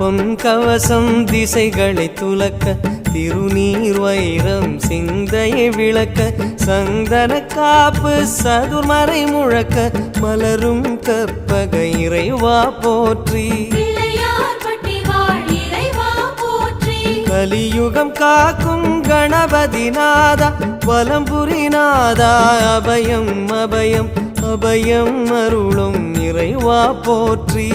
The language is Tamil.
பொன் கவசம் திசைகளை துலக்க திருநீர் வைரம் சிந்தையை விளக்க சந்தன காப்பு சதுர்மறை முழக்க மலரும் கற்பக இறைவா போற்றி கலியுகம் காக்கும் கணபதி நாதா வலம்புரி நாதா அபயம் அபயம் அபயம் அருளும் இறைவா போற்றி